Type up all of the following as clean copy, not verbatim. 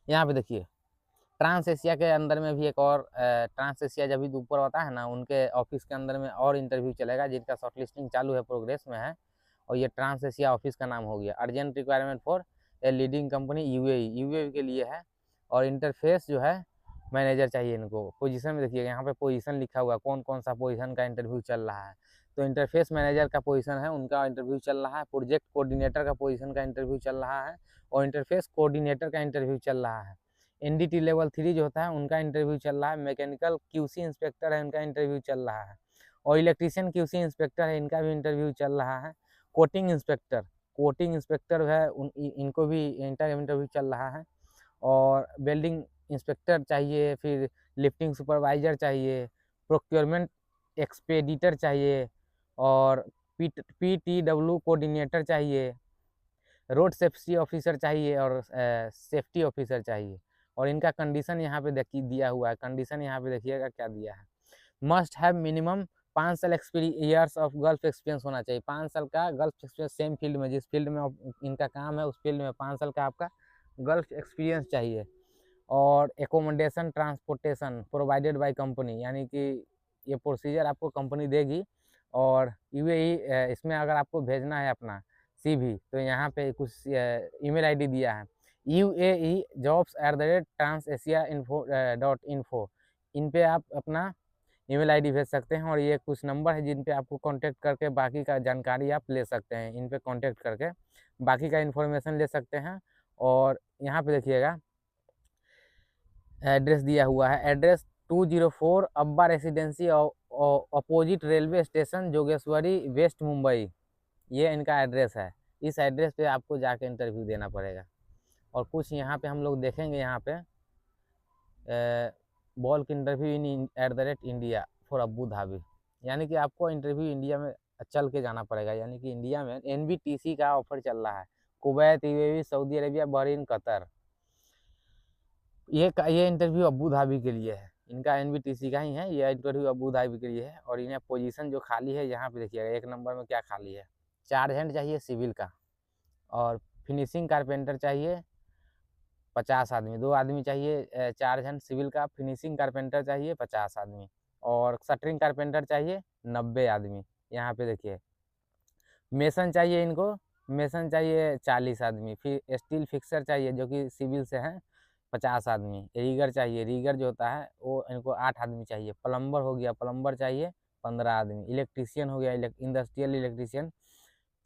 यहाँ पे देखिए ट्रांस एशिया के अंदर में भी एक और ट्रांस एशिया जब भी ऊपर होता है ना, उनके ऑफिस के अंदर में और इंटरव्यू चलेगा जिनका शॉर्टलिस्टिंग चालू है, प्रोग्रेस में है। और ये ट्रांस एशिया ऑफिस का नाम हो गया। Urgent requirement for a leading company UAE के लिए है। और इंटरफेस जो है मैनेजर चाहिए इनको। पोजीशन में देखिएगा यहाँ पे पोजीशन लिखा हुआ है, कौन कौन सा पोजीशन का इंटरव्यू चल रहा है। तो इंटरफेस मैनेजर का पोजीशन है, उनका इंटरव्यू चल रहा है। प्रोजेक्ट कोऑर्डिनेटर का पोजीशन का इंटरव्यू चल रहा है और इंटरफेस कोऑर्डिनेटर का इंटरव्यू चल रहा है। एनडीटी लेवल 3 जो होता है उनका इंटरव्यू चल रहा है। मैकेनिकल क्यूसी इंस्पेक्टर है, उनका इंटरव्यू चल रहा है। और इलेक्ट्रीशियन क्यूसी इंस्पेक्टर है, इनका भी इंटरव्यू चल रहा है। कोटिंग इंस्पेक्टर है, इनको भी इंटरव्यू चल रहा है। और वेल्डिंग इंस्पेक्टर चाहिए, फिर लिफ्टिंग सुपरवाइजर चाहिए, प्रोक्योरमेंट एक्सपेडिटर चाहिए, और पीटीडब्ल्यू कोऑर्डिनेटर चाहिए, रोड सेफ्टी ऑफिसर चाहिए, और सेफ्टी ऑफिसर चाहिए। और इनका कंडीशन यहाँ पे देखिए दिया हुआ है। कंडीशन यहाँ पे देखिएगा क्या दिया है। मस्ट हैव मिनिमम 5 साल ईयर्स ऑफ गल्फ एक्सपीरियंस होना चाहिए। 5 साल का गल्फ एक्सपीरियंस सेम फील्ड में, जिस फील्ड में इनका काम है उस फील्ड में 5 साल का आपका गल्फ एक्सपीरियंस चाहिए। और accommodation transportation provided by company, यानी कि ये प्रोसीजर आपको कंपनी देगी। और यूएई इसमें अगर आपको भेजना है अपना सीवी, तो यहाँ पे कुछ ईमेल आईडी दिया है, uae@transasia.info। इन पे आप अपना ईमेल आईडी भेज सकते हैं। और ये कुछ नंबर है जिन पे आपको कांटेक्ट करके बाकी का जानकारी आप ले सकते हैं। इन पे कांटेक्ट करके बाकी का इन्फॉर्मेशन ले सकते हैं। और यहाँ पे देखिएगा एड्रेस दिया हुआ है। Address 204 Abba residency opposite railway station Jogeshwari west Mumbai, ये इनका एड्रेस है। इस एड्रेस पे आपको जाके इंटरव्यू देना पड़ेगा। और कुछ यहाँ पे हम लोग देखेंगे, यहाँ पे bulk interview in @India for Abu Dhabi, यानी कि आपको इंटरव्यू इंडिया में चल के जाना पड़ेगा। यानी कि इंडिया में एनबीटीसी का ऑफर चल रहा है। Kuwait, UAE, Saudi Arabia, Bahrain, Qatar, ये इंटरव्यू अबू धाबी के लिए है। इनका एनबीटीसी का ही है, ये इंटरव्यू अबू धाबी के लिए है। और इन्हें पोजीशन जो खाली है यहाँ पे देखिएगा, 1 नंबर में क्या खाली है। 4 हैंड चाहिए सिविल का, और फिनिशिंग कारपेंटर चाहिए 50 आदमी, 2 आदमी चाहिए 4 हैंड सिविल का। फिनिशिंग कारपेंटर चाहिए 50 आदमी, और शटरिंग कारपेंटर चाहिए 90 आदमी। यहाँ पे देखिए मेसन चाहिए इनको, मेसन चाहिए 40 आदमी। फिर स्टील फिक्सर चाहिए जो कि सिविल से हैं 50 आदमी। रीगर चाहिए, रीगर जो होता है वो इनको 8 आदमी चाहिए। प्लम्बर हो गया, प्लम्बर चाहिए 15 आदमी। इलेक्ट्रीशियन हो गया, इंडस्ट्रियल इलेक्ट्रीशियन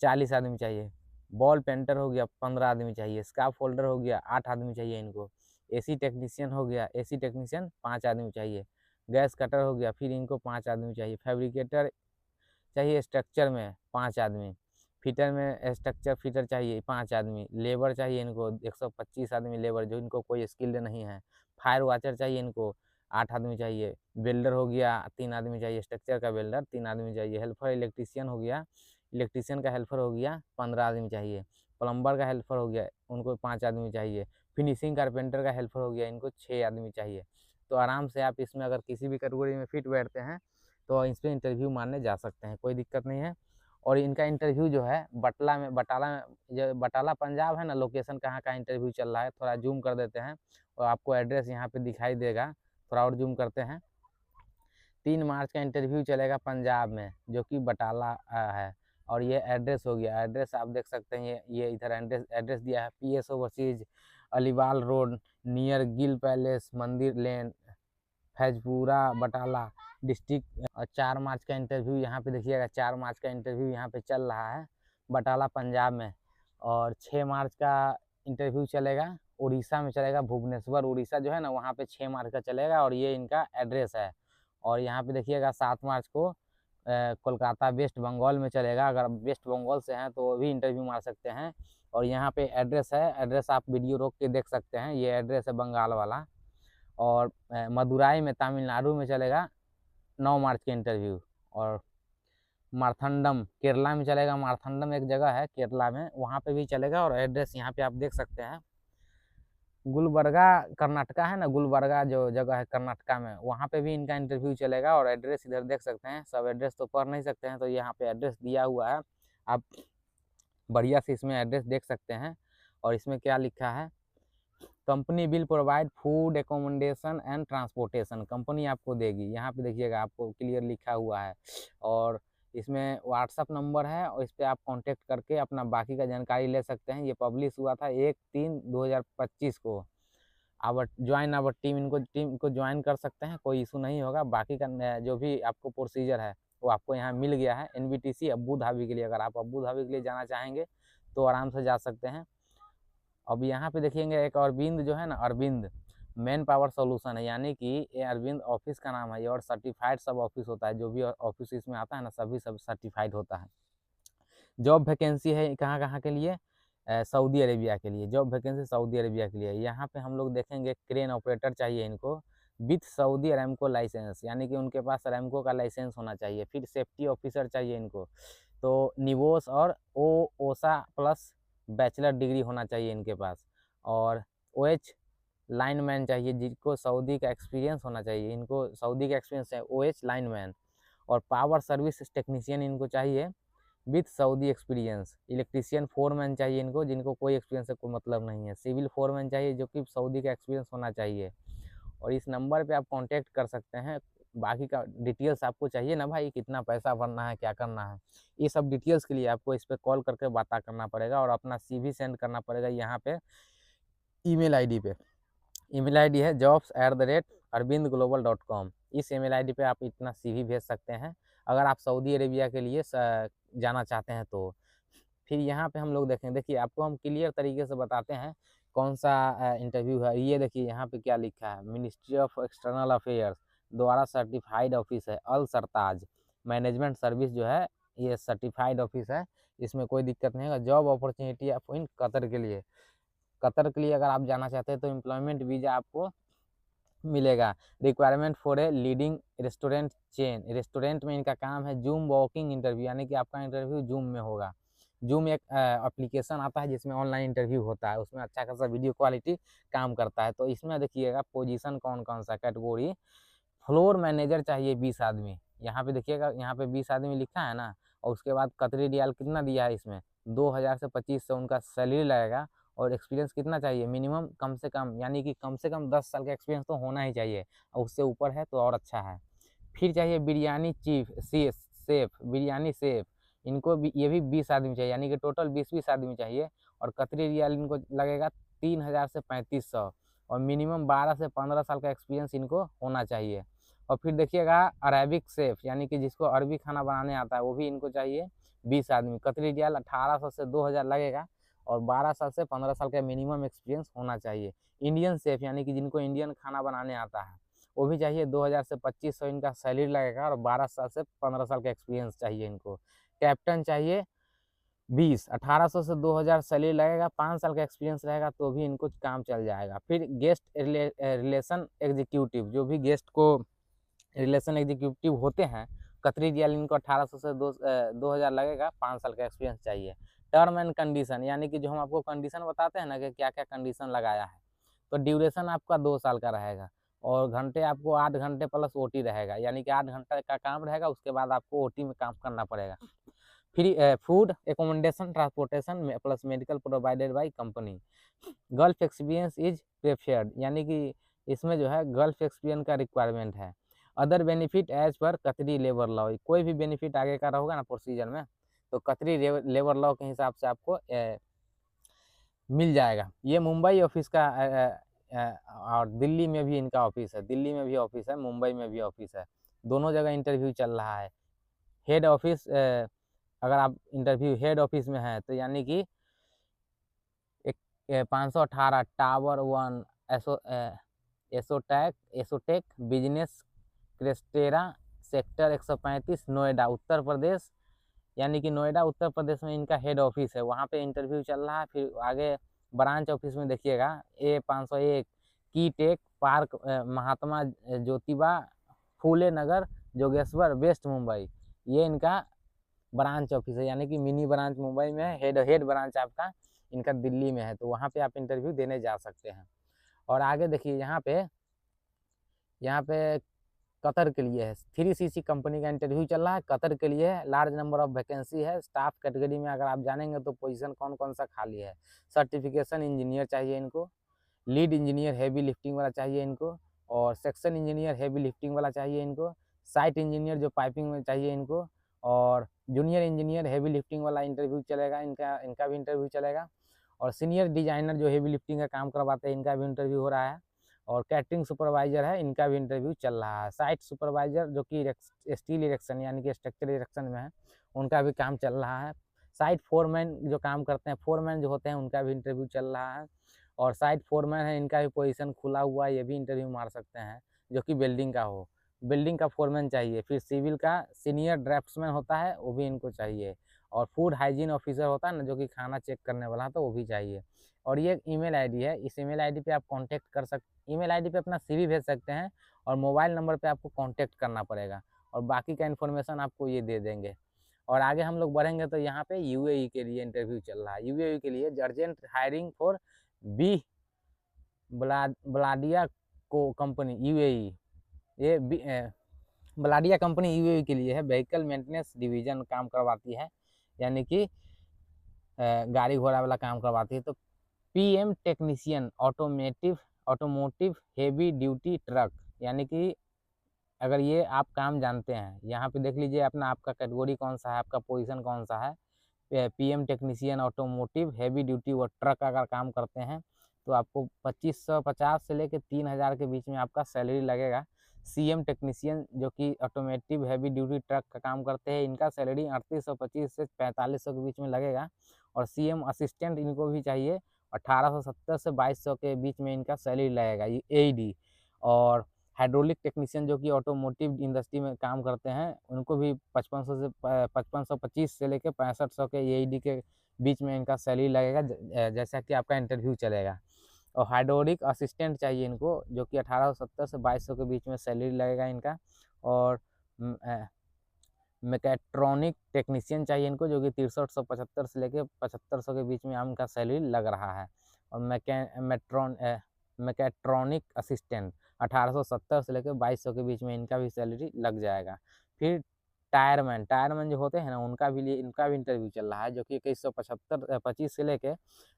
40 आदमी चाहिए। बॉल पेंटर हो गया 15 आदमी चाहिए। स्काफ फोल्डर हो गया 8 आदमी चाहिए इनको। एसी टेक्नीशियन हो गया, एसी टेक्नीशियन 5 आदमी चाहिए। गैस कटर हो गया, फिर इनको 5 आदमी चाहिए। फैब्रिकेटर चाहिए स्ट्रक्चर में 5 आदमी। फिटर में स्ट्रक्चर फिटर चाहिए 5 आदमी। लेबर चाहिए इनको 125 आदमी लेबर, जो इनको कोई स्किल्ड नहीं है। फायर वॉचर चाहिए इनको 8 आदमी चाहिए। वेल्डर हो गया 3 आदमी चाहिए, स्ट्रक्चर का वेल्डर 3 आदमी चाहिए। हेल्पर इलेक्ट्रीशियन हो गया, इलेक्ट्रीशियन का हेल्पर हो गया 15 आदमी चाहिए। प्लम्बर का हेल्पर हो गया, उनको 5 आदमी चाहिए। फिनिशिंग कारपेंटर का हेल्पर हो गया, इनको 6 आदमी चाहिए। तो आराम से आप इसमें अगर किसी भी कैटेगरी में फिट बैठते हैं तो इस पर इंटरव्यू मारने जा सकते हैं, कोई दिक्कत नहीं है। और इनका इंटरव्यू जो है बटाला पंजाब है ना, लोकेशन कहाँ का इंटरव्यू चल रहा है थोड़ा जूम कर देते हैं और आपको एड्रेस यहाँ पे दिखाई देगा। थोड़ा और जूम करते हैं। 3 मार्च का इंटरव्यू चलेगा पंजाब में, जो कि बटाला है। और ये एड्रेस हो गया, एड्रेस आप देख सकते हैं, ये इधर एड्रेस दिया है, PS overseas Aliwal road near Gill palace मंदिर लेन फैजपुरा बटाला डिस्ट्रिक्ट। और 4 मार्च का इंटरव्यू यहाँ पे देखिएगा, 4 मार्च का इंटरव्यू यहाँ पे चल रहा है बटाला पंजाब में। और 6 मार्च का इंटरव्यू चलेगा उड़ीसा में, चलेगा भुवनेश्वर उड़ीसा जो है ना, वहाँ पे 6 मार्च का चलेगा। और ये इनका एड्रेस है। और यहाँ पे देखिएगा 7 मार्च को कोलकाता वेस्ट बंगाल में चलेगा। अगर वेस्ट बंगाल से हैं तो वो भी इंटरव्यू मार सकते हैं। और यहाँ पे एड्रेस है, एड्रेस आप वीडियो रोक के देख सकते हैं, ये एड्रेस है बंगाल वाला। और मदुराई में तमिलनाडु में चलेगा 9 मार्च के इंटरव्यू। और मारथंडम केरला में चलेगा, मारथंडम एक जगह है केरला में, वहाँ पे भी चलेगा। और एड्रेस यहाँ पे आप देख सकते हैं, गुलबर्गा कर्नाटका है ना, गुलबर्गा जो जगह है कर्नाटका में, वहाँ पे भी इनका इंटरव्यू चलेगा। और एड्रेस इधर देख सकते हैं, सब एड्रेस तो पढ़ नहीं सकते हैं, तो यहाँ पे एड्रेस दिया हुआ है, आप बढ़िया से इसमें एड्रेस देख सकते हैं। और इसमें क्या लिखा है, company will provide food accommodation and transportation, company आपको देगी। यहाँ पे देखिएगा आपको क्लियर लिखा हुआ है, और इसमें व्हाट्सअप नंबर है, और इस पर आप कांटेक्ट करके अपना बाकी का जानकारी ले सकते हैं। ये पब्लिश हुआ था 1/3/2025 को। आवर ज्वाइन आवर टीम, इनको टीम को ज्वाइन कर सकते हैं, कोई इशू नहीं होगा। बाकी का जो भी आपको प्रोसीजर है वो आपको यहाँ मिल गया है। एनबीटीसी अबू धाबी के लिए, अगर आप अबू धाबी के लिए जाना चाहेंगे तो आराम से जा सकते हैं। अब यहाँ पे देखेंगे एक अरविंद जो है ना, अरविंद मैन पावर सॉल्यूशन है, यानी कि ये अरविंद ऑफिस का नाम है, और सर्टिफाइड सब ऑफिस होता है। जो भी ऑफिस इसमें आता है ना, सभी सब सर्टिफाइड होता है। जॉब वैकेंसी है कहाँ कहाँ के लिए? सऊदी अरेबिया के लिए जॉब वैकेंसी, सऊदी अरेबिया के लिए। यहाँ पे हम लोग देखेंगे क्रेन ऑपरेटर चाहिए इनको, विथ सऊदी अरेमको लाइसेंस, यानी कि उनके पास अरेमको का लाइसेंस होना चाहिए। फिर सेफ्टी ऑफिसर चाहिए इनको, तो निवोस और ओसा प्लस बैचलर डिग्री होना चाहिए इनके पास। और OH लाइनमैन चाहिए, जिनको सऊदी का एक्सपीरियंस होना चाहिए, इनको सऊदी का एक्सपीरियंस है, OH लाइनमैन। और पावर सर्विस टेक्नीशियन इनको चाहिए with Saudi experience. Electrician foreman चाहिए इनको, जिनको कोई एक्सपीरियंस से कोई मतलब नहीं है। सिविल फोरमैन चाहिए, जो कि सऊदी का एक्सपीरियंस होना चाहिए। और इस नंबर पे आप कांटेक्ट कर सकते हैं। बाकी का डिटेल्स आपको चाहिए ना भाई, कितना पैसा भरना है, क्या करना है, ये सब डिटेल्स के लिए आपको इस पर कॉल करके बात करना पड़ेगा, और अपना CV सेंड करना पड़ेगा यहाँ पे ईमेल आईडी पे। ईमेल आईडी है jobs@arvindglobal.com। इस ईमेल आईडी पे आप इतना CV भेज सकते हैं, अगर आप सऊदी अरेबिया के लिए जाना चाहते हैं तो। फिर यहाँ पे हम लोग देखें, देखिए आपको हम क्लियर तरीके से बताते हैं कौन सा इंटरव्यू है। ये देखिए यहाँ पे क्या लिखा है, मिनिस्ट्री ऑफ एक्सटर्नल अफेयर्स द्वारा सर्टिफाइड ऑफिस है, अल सरताज मैनेजमेंट सर्विस जो है, ये सर्टिफाइड ऑफिस है, इसमें कोई दिक्कत नहीं है। जॉब अपॉर्चुनिटी आप इन कतर के लिए, कतर के लिए अगर आप जाना चाहते हैं तो एम्प्लॉयमेंट वीज़ा आपको मिलेगा। Requirement for a leading restaurant chain, restaurant में इनका काम है। जूम वॉकिंग इंटरव्यू, यानी कि आपका इंटरव्यू जूम में होगा। जूम एक एप्लीकेशन आता है जिसमें ऑनलाइन इंटरव्यू होता है, उसमें अच्छा खासा वीडियो क्वालिटी काम करता है। तो इसमें देखिएगा पोजीशन कौन कौन सा, कैटेगरी फ्लोर मैनेजर चाहिए 20 आदमी। यहाँ पे देखिएगा, यहाँ पे 20 आदमी लिखा है ना, और उसके बाद कतरी रियाल कितना दिया है इसमें, 2000 से 2500 उनका सैलरी लगेगा। और एक्सपीरियंस कितना चाहिए, मिनिमम कम से कम, यानी कि कम से कम 10 साल का एक्सपीरियंस तो होना ही चाहिए, और उससे ऊपर है तो और अच्छा है। फिर चाहिए biryani chief safe, biryani safe, इनको भी, ये भी 20 आदमी चाहिए, यानी कि टोटल 20-20 आदमी चाहिए। और कतरी रियाल इनको लगेगा 3000 से 3500, और मिनिमम 12 से 15 साल का एक्सपीरियंस इनको होना चाहिए। और फिर देखिएगा अरेबिक सेफ, यानी कि जिसको अरबी खाना बनाने आता है, वो भी इनको चाहिए 20 आदमी। कतरी रियाल 1800 से 2000 लगेगा, और 12 साल से 15 साल का मिनिमम एक्सपीरियंस होना चाहिए। इंडियन सेफ, यानी कि जिनको इंडियन खाना बनाने आता है, वो भी चाहिए। 2000 से 2500 इनका सैलरी लगेगा, और 12 साल से 15 साल का एक्सपीरियंस चाहिए इनको। कैप्टन चाहिए 20, 1800 से 2000 सैलरी लगेगा, 5 साल का एक्सपीरियंस रहेगा तो भी इनको काम चल जाएगा। फिर गेस्ट रिलेशन एग्जीक्यूटिव, जो भी गेस्ट को रिलेशन एग्जीक्यूटिव होते हैं, कतरी रियाल इनको 1800 से 2000 लगेगा, 5 साल का एक्सपीरियंस चाहिए। टर्म एंड कंडीशन, यानी कि जो हम आपको कंडीशन बताते हैं ना कि क्या क्या कंडीशन लगाया है, तो ड्यूरेशन आपका 2 साल का रहेगा, और घंटे आपको 8 घंटे प्लस OT रहेगा, यानी कि 8 घंटे का काम रहेगा, उसके बाद आपको OT में काम करना पड़ेगा। फिर food accommodation transportation plus medical provided by company. Gulf experience is preferred, यानी कि इसमें जो है गल्फ एक्सपीरियंस का रिक्वायरमेंट है। अदर बेनिफिट एज पर कतरी लेबर लॉ, कोई भी बेनिफिट आगे का होगा ना प्रोसीजर में, तो कतरी लेबर लॉ के हिसाब से आपको मिल जाएगा। ये मुंबई ऑफिस का और दिल्ली में भी इनका ऑफिस है, दिल्ली में भी ऑफिस है, मुंबई में भी ऑफिस है, दोनों जगह इंटरव्यू चल रहा है। हेड ऑफिस, अगर आप इंटरव्यू हेड ऑफिस में है तो यानी कि 518 tower 1 एसोटेक business क्रेस्टेरा sector 135 Noida Uttar Pradesh, यानी कि नोएडा उत्तर प्रदेश में इनका हेड ऑफिस है, वहाँ पे इंटरव्यू चल रहा है। फिर आगे ब्रांच ऑफिस में देखिएगा A501 की टेक पार्क, महात्मा ज्योतिबा फूले नगर, जोगेश्वर, वेस्ट मुंबई, ये इनका ब्रांच ऑफिस है, यानी कि मिनी ब्रांच मुंबई में है, हेड ब्रांच आपका इनका दिल्ली में है, तो वहाँ पे आप इंटरव्यू देने जा सकते हैं। और आगे देखिए यहाँ पे कतर के लिए है, 3CC कंपनी का इंटरव्यू चल रहा है, कतर के लिए है, लार्ज नंबर ऑफ वैकेंसी है। स्टाफ कैटेगरी में अगर आप जानेंगे तो पोजीशन कौन कौन सा खाली है। सर्टिफिकेशन इंजीनियर चाहिए इनको, लीड इंजीनियर हैवी लिफ्टिंग वाला चाहिए इनको, और सेक्शन इंजीनियर हैवी लिफ्टिंग वाला चाहिए इनको, साइट इंजीनियर जो पाइपिंग में चाहिए इनको, और जूनियर इंजीनियर हैवी लिफ्टिंग वाला इंटरव्यू चलेगा, इनका भी इंटरव्यू चलेगा, और सीनियर डिजाइनर जो हैवी लिफ्टिंग का काम करवाते हैं इनका भी इंटरव्यू हो रहा है, और कैटरिंग सुपरवाइजर है इनका भी इंटरव्यू चल रहा है। साइट सुपरवाइजर जो कि स्टील इरेक्शन यानी कि स्ट्रक्चर इरेक्शन में है उनका भी काम चल रहा है। साइट फोरमैन जो काम करते हैं, फोरमैन जो होते हैं उनका भी इंटरव्यू चल रहा है, और साइट फोरमैन है इनका भी पोजीशन खुला हुआ है, ये भी इंटरव्यू मार सकते हैं जो कि बिल्डिंग का हो, बिल्डिंग का फोरमैन चाहिए। फिर सिविल का सीनियर ड्राफ्ट्समैन होता है वो भी इनको चाहिए, और फूड हाइजीन ऑफिसर होता है ना जो कि खाना चेक करने वाला तो वो भी चाहिए। और ये ईमेल आईडी है, इस ईमेल आईडी पे आप कांटेक्ट कर सकते, ईमेल आईडी पे अपना सीवी भेज सकते हैं, और मोबाइल नंबर पे आपको कांटेक्ट करना पड़ेगा, और बाकी का इन्फॉर्मेशन आपको ये दे देंगे। और आगे हम लोग बढ़ेंगे तो यहाँ पे यूएई के लिए इंटरव्यू चल रहा है। यूएई के लिए अर्जेंट हायरिंग फॉर बी ब्लाडिया को कंपनी यूएई, ये ब्लाडिया कंपनी यूएई के लिए है, व्हीकल मेंटेनेंस डिवीजन काम करवाती है, यानी कि गाड़ी घोड़ा वाला काम करवाती है। तो PM technician automotive heavy duty truck, यानी कि अगर ये आप काम जानते हैं, यहाँ पे देख लीजिए अपना आपका कैटेगरी कौन सा है, आपका पोजीशन कौन सा है। PM technician automotive heavy duty वो ट्रक अगर काम करते हैं तो आपको 2550 से लेकर 3000 के बीच में आपका सैलरी लगेगा। सीएम टेक्नीशियन जो कि ऑटोमेटिव हैवी ड्यूटी ट्रक का काम करते हैं इनका सैलरी 3825 से 4500 के बीच में लगेगा, और सीएम असिस्टेंट इनको भी चाहिए, 1870 से 2200 के बीच में इनका सैलरी लगेगा ये एडी। और हाइड्रोलिक टेक्नीशियन जो कि ऑटोमोटिव इंडस्ट्री में काम करते हैं उनको भी 5525 से लेकर 6500 के एडी के बीच में इनका सैलरी लगेगा, जैसा कि आपका इंटरव्यू चलेगा। और हाइड्रोलिक असिस्टेंट चाहिए इनको जो कि 1870 से 2200 के बीच में सैलरी लगेगा इनका, और मैकेट्रॉनिक टेक्नीशियन चाहिए इनको जो कि 6375 से लेकर 7500 के बीच में इनका सैलरी लग रहा है, और मैकेट्रॉनिक असिस्टेंट 1870 से लेकर 2200 के बीच में इनका भी सैलरी लग जाएगा। फिर टायरमैन जो होते हैं ना इनका भी इंटरव्यू चल रहा है जो कि 2175 से लेकर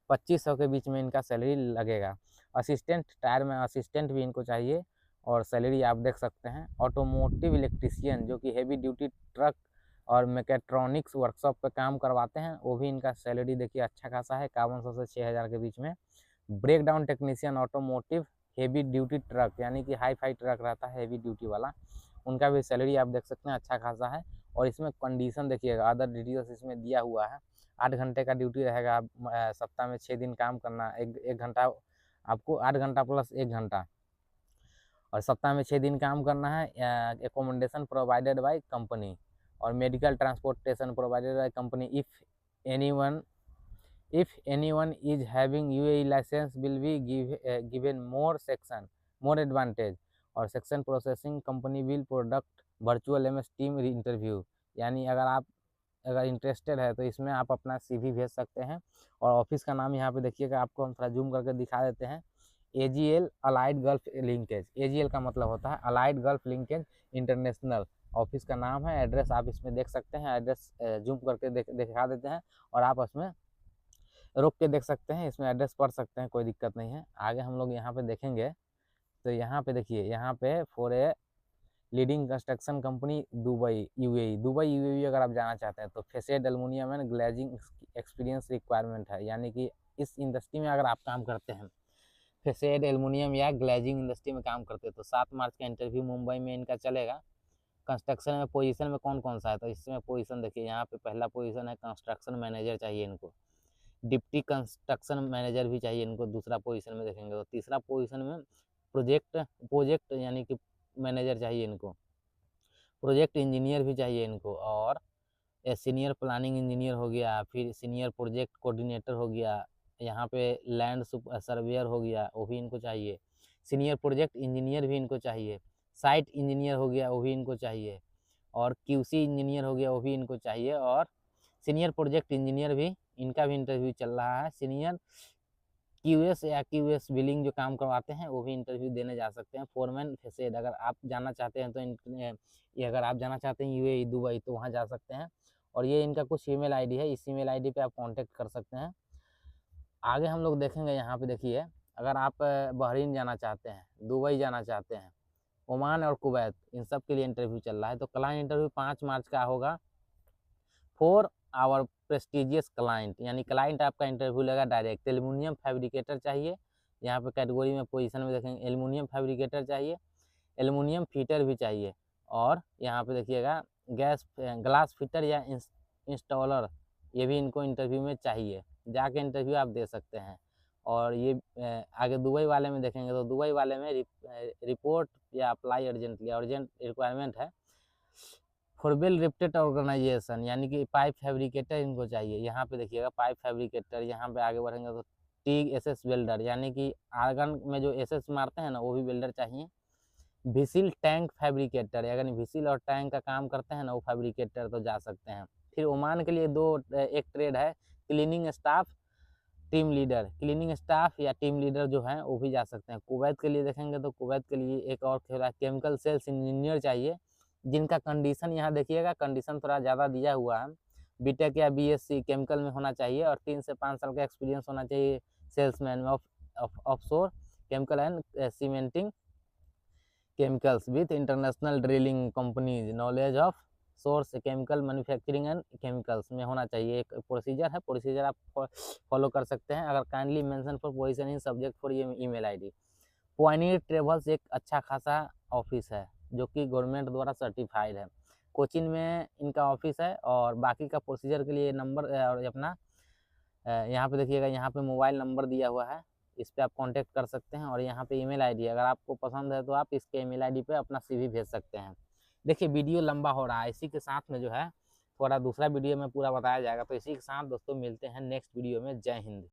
2500 के बीच में इनका सैलरी लगेगा। टायरमैन असिस्टेंट भी इनको चाहिए, और सैलरी आप देख सकते हैं। ऑटोमोटिव इलेक्ट्रीशियन जो कि हेवी ड्यूटी ट्रक और मैकेट्रॉनिक्स वर्कशॉप पे काम करवाते हैं वो भी इनका सैलरी देखिए अच्छा खासा है, 5100 से 6000 के बीच में। Break down technician automotive heavy duty truck, यानी कि हाई फाई ट्रक रहता है हेवी ड्यूटी वाला, उनका भी सैलरी आप देख सकते हैं अच्छा खासा है। और इसमें कंडीशन देखिएगा, अदर डिटेल्स इसमें दिया हुआ है। 8 घंटे का ड्यूटी रहेगा, सप्ताह में 6 दिन काम करना, एक घंटा आपको 8 घंटा प्लस 1 घंटा, और सप्ताह में 6 दिन काम करना है। एकोमोडेशन प्रोवाइडेड बाय कंपनी, और medical transportation provided by company. If anyone is having UAE licence will be given more advantage, और section processing company will product virtual MS team interview, यानी अगर इंटरेस्टेड है तो इसमें आप अपना सीवी भेज सकते हैं। और ऑफिस का नाम यहाँ पे देखिएगा, आपको हम थोड़ा जूम करके दिखा देते हैं। AGL allied gulf linkage, AGL का मतलब होता है allied gulf linkage international, office का नाम है। एड्रेस आप इसमें देख सकते हैं, एड्रेस जूम करके दिखा देते हैं, और आप उसमें रुक के देख सकते हैं, इसमें एड्रेस पढ़ सकते हैं, कोई दिक्कत नहीं है। आगे हम लोग यहाँ पे देखेंगे तो यहाँ पे देखिए, यहाँ पे for a leading construction company Dubai UAE अगर आप जाना चाहते हैं तो facet aluminium and glazing experience requirement है, यानी कि इस इंडस्ट्री में अगर आप काम करते हैं, फेसेड एल्युमिनियम या ग्लेजिंग इंडस्ट्री में काम करते हैं, तो 7 मार्च का इंटरव्यू मुंबई में इनका चलेगा। कंस्ट्रक्शन में पोजीशन में कौन कौन सा है, तो इसमें पोजीशन देखिए, यहाँ पे पहला पोजीशन है कंस्ट्रक्शन मैनेजर चाहिए इनको, डिप्टी कंस्ट्रक्शन मैनेजर भी चाहिए इनको दूसरा पोजीशन में देखेंगे। तो तीसरा पोजीशन में प्रोजेक्ट यानी कि मैनेजर चाहिए इनको, प्रोजेक्ट इंजीनियर भी चाहिए इनको, और सीनियर प्लानिंग इंजीनियर हो गया, फिर सीनियर प्रोजेक्ट कोऑर्डिनेटर हो गया, यहाँ पे लैंड सर्वेयर हो गया वो भी इनको चाहिए, सीनियर प्रोजेक्ट इंजीनियर भी इनको चाहिए, साइट इंजीनियर हो गया वो भी इनको चाहिए, और QC इंजीनियर हो गया वो भी इनको चाहिए, और सीनियर प्रोजेक्ट इंजीनियर भी इनका भी इंटरव्यू चल रहा है। सीनियर QS या QS बिलिंग जो काम करवाते हैं वो भी इंटरव्यू देने जा सकते हैं। फोरमैन फेसेड अगर आप जाना चाहते हैं तो ये अगर आप जाना चाहते हैं यूएई दुबई तो वहाँ जा सकते हैं, और ये इनका कुछ ईमेल आईडी है, इस ईमेल आईडी पे आप कांटेक्ट कर सकते हैं। आगे हम लोग देखेंगे यहाँ पे देखिए अगर आप बहरीन जाना चाहते हैं, दुबई जाना चाहते हैं, ओमान और कुवैत, इन सब के लिए इंटरव्यू चल रहा है। तो क्लाइंट इंटरव्यू 5 मार्च का होगा फॉर आवर प्रेस्टिजियस क्लाइंट, यानी क्लाइंट आपका इंटरव्यू लेगा डायरेक्ट। एल्युमिनियम फैब्रिकेटर चाहिए, यहाँ पे कैटेगरी में पोजीशन में देखेंगे एल्युमिनियम फैब्रिकेटर चाहिए, एल्युमिनियम फिटर भी चाहिए, और यहाँ पे देखिएगा ग्लास फिटर या इंस्टॉलर, ये भी इनको इंटरव्यू में चाहिए। जाके इंटरव्यू आप दे सकते हैं। और ये आगे दुबई वाले में देखेंगे तो दुबई वाले में रिपोर्ट या अप्लाई अर्जेंटली, अर्जेंट रिक्वायरमेंट है फॉर वेल रिप्यूटेड ऑर्गेनाइजेशन, यानी कि पाइप फैब्रिकेटर इनको चाहिए। यहाँ पे देखिएगा पाइप फैब्रिकेटर, यहाँ पे आगे बढ़ेंगे तो TSS वेल्डर, यानी कि आर्गन में जो SS मारते हैं ना, वो भी वेल्डर चाहिए। विसिल टैंक फैब्रिकेटर, अगर विसिल और टैंक का काम करते हैं ना वो फैब्रिकेटर, तो जा सकते हैं। फिर ओमान के लिए एक ट्रेड है cleaning staff team leader, cleaning staff या टीम लीडर जो है वो भी जा सकते हैं। कुवैत के लिए देखेंगे तो कुवैत के लिए एक और खेल है केमिकल सेल्स इंजीनियर चाहिए, जिनका कंडीशन यहाँ देखिएगा, कंडीशन थोड़ा ज़्यादा दिया हुआ है। बीटेक या BSc केमिकल में होना चाहिए और 3 से 5 साल का एक्सपीरियंस होना चाहिए सेल्समैन में offshore chemical and cementing chemicals with international drilling companies, knowledge of source chemical manufacturing and chemicals में होना चाहिए। एक प्रोसीजर है, प्रोसीजर आप फॉलो कर सकते हैं। अगर kindly mention for position in subject for ये ईमेल ID। पॉइनियर ट्रेवल्स एक अच्छा खासा ऑफिस है जो कि गवर्नमेंट द्वारा सर्टिफाइड है। कोचिन में इनका ऑफिस है, और बाकी का प्रोसीजर के लिए नंबर और अपना यहाँ पे देखिएगा, यहाँ पे मोबाइल नंबर दिया हुआ है, इस पे आप कांटेक्ट कर सकते हैं। और यहाँ पे ईमेल ID, अगर आपको पसंद है तो आप इसके ईमेल ID पे अपना CV भेज सकते हैं। देखिए वीडियो लंबा हो रहा है, इसी के साथ में जो है थोड़ा दूसरा वीडियो में पूरा बताया जाएगा। तो इसी के साथ दोस्तों मिलते हैं नेक्स्ट वीडियो में। जय हिंद।